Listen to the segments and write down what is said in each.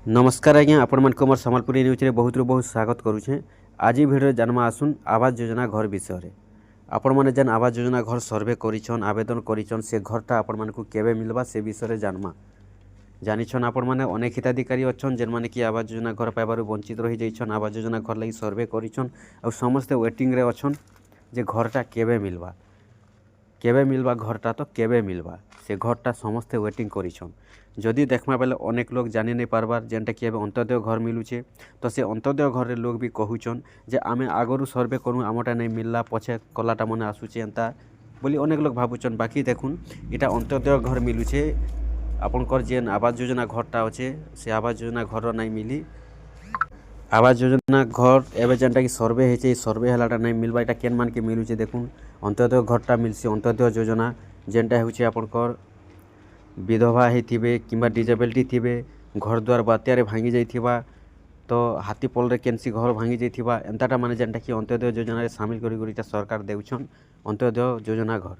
नमस्कार आज्ञा आपण मानक मोर सम्बलपुरी न्यूज रे बहुत बहुत स्वागत करुछे। आज भिडियो जानमा आसुन आवास योजना घर विषय रे। आपण माने जन आवास योजना घर सर्वे करिछन आवेदन करिछन से घरटा आपण मानकु केबे मिलबा से विषय रे जानमा जानिछन। आपण माने अनेक हिताधिकारी अछन जेन माने कि आवास योजना घर पाइबारु वंचित रहि जाइछन। आवास योजना घर लागि सर्वे करिछन आ समस्त वेटिंग रे अछन जे घरटा केबे मिलबा घरटा तो केबे मिलबा से घरटा समस्ते वेटिंग करिछन। जदि देखमा बेले अनेक लोग जानि नहीं पारबार जेनटा कि अंत्योदय घर मिलुचे तो से अंत्योदय घर रे लोग भी कहूचन जे आमे आगरु सर्वे करूँ आमटा नहीं मिलला पछे कलाटा मने आसुचे एंता बोली अनेक लोग भावुचन। बाकी देखुन इटा अंत्योदय घर मिलुचे आपनकर जेन आवास योजना घरटा अच्छे से आवास योजना घर नहीं मिली। आवास योजना घर एवं जेनटा कि सर्वे है सर्वे हलाटा नहीं मिलबा इटा केन मान के मिलुचे देखुन अंत्योदय घरटा मिलसी। अंत्योदय योजना जेनटा होउचे आपनकर विधवा होइथिबे किंबा डिजेबिलिटी थिबे घर द्वार बात्यारे भांगी जाइथिबा तो हाथी पलरे केनसी घर भांगी जाइथिबा एंताटा माने जेनटा कि अंत्योदय योजना रे शामिल करी सरकार देउछन अंत्योदय योजना घर।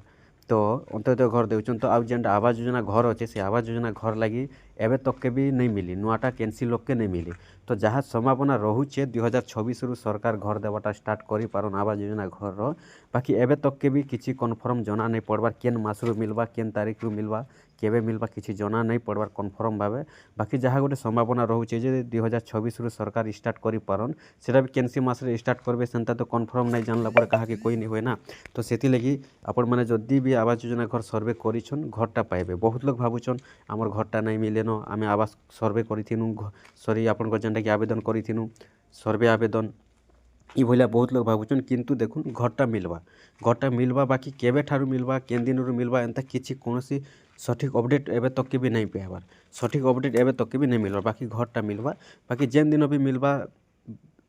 तो अंत्योदय घर देउछन तो आउ जेनटा आवास योजना घर अच्छे से आवास योजना घर लगी एवं तक के भी नहीं मिली नुआटा कैंसिल लोग के नहीं मिली। तो जहाँ संभावना रोचे 2026 रु सरकार घर देवाटा स्टार्ट करी पारन आवास योजना घर रो। बाकी एवं तक के भी किसी कन्फर्म जना नहीं पड़बार केन मास रु मिलबा केन तारीख रु मिलबा केबे मिलबा किसी जना नहीं पड़बार कन्फर्म भावे। बाकी जहाँ गोटे संभावना रोचे जे 2026 रु सरकार स्टार्ट करी पारन सेटा भी केनसी मास रे स्टार्ट करबे सेंता तो कन्फर्म नहीं जानला पर कहा कि कोई नहीं हुए ना। तो सेति लगी आपण माने जदि भी आवास योजना घर सर्वे करिछन घरटा पाइबे। बहुत लोग भावुछन आमर घरटा नहीं मिलेन आमे आवास सर्वे करिथिनु सॉरी आपन जेनटा कि आवेदन करिथिनु सर्वे आवेदन ई भलिया बहुत लोग भावुछन किंतु देखुन घरटा मिलबा बाकी केबे ठारू मिलबा केन दिन रु मिलबा एंता किछि कोनोसी सठिक अपडेट एबे तक के भी नहीं पाइबार सठिक अपडेट एबे तक के भी नहीं मिलबा। बाकी घरटा मिलबा बाकी जेन दिन भी मिलबा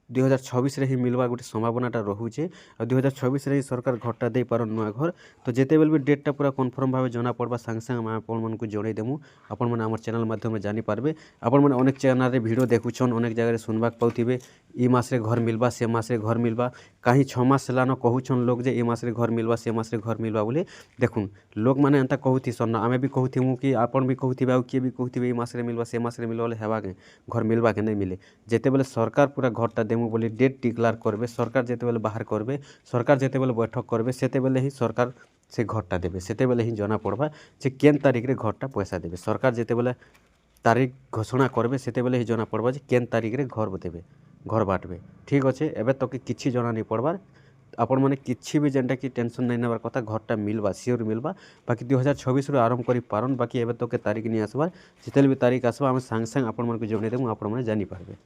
2026 रे ही मिलवा गोटे संभावनाटा रोचे और 2026 रे ही सरकार घरटा दे पार नुआ घर। तो जिते बेल भी डेटटा पूरा कन्फर्म भाव जना पड़वा सांगे सांगे आपण मानकु जणै देमु आपण माने हमर चैनल माध्यम जानि पारबे। आपण माने अनेक चैनल रे वीडियो देखुछन अनेक जगह रे सुनबाक पाउथिबे ई मास रे घर मिलबा से मास रे घर मिलबा कहीं 6 मास लानो कहूछन लोग जे ई मास रे घर मिलबा से मास रे घर मिलबा बोले देखुन लोग माने एंता कहूथि सन आमे भी कहूथिमु कि आपण भी कहूथिबे आ के भी कहूथिबे ई मास रे मिलबा से मास रे मिलबा बोले हेबा के घर मिलबा के नहीं मिले। जेते बेले सरकार पूरा घरटा देमु बोली डेट डिक्लेयर करबे सरकार जेते बेले बाहर करबे सरकार जेते बेले बैठक करबे सेते बेले ही सरकार से घरटा देबे सेते बेले ही जना पड़बा जे केन तारीख रे घरटा पैसा देबे। सरकार जेते बेले तारीख घोषणा करबे सेते बेले ही जना पड़बा जे केन तारीख रे घर देबे घर बांटबे। ठीक अच्छे एबे तक किछि जना नहीं पड़बार आपण माने किछि भी जेनटा कि टेंशन नहीं नेबार कथा घरटा मिलबा सियोर मिलबा। बाकी 2026 रु आरंभ करी पारन बाकी एबे तक के तारीख नहीं आसबार जितेल भी तारीख आसबा हम सांग सांग आपण मानकु जणे देमु आपण माने जानि पारबे।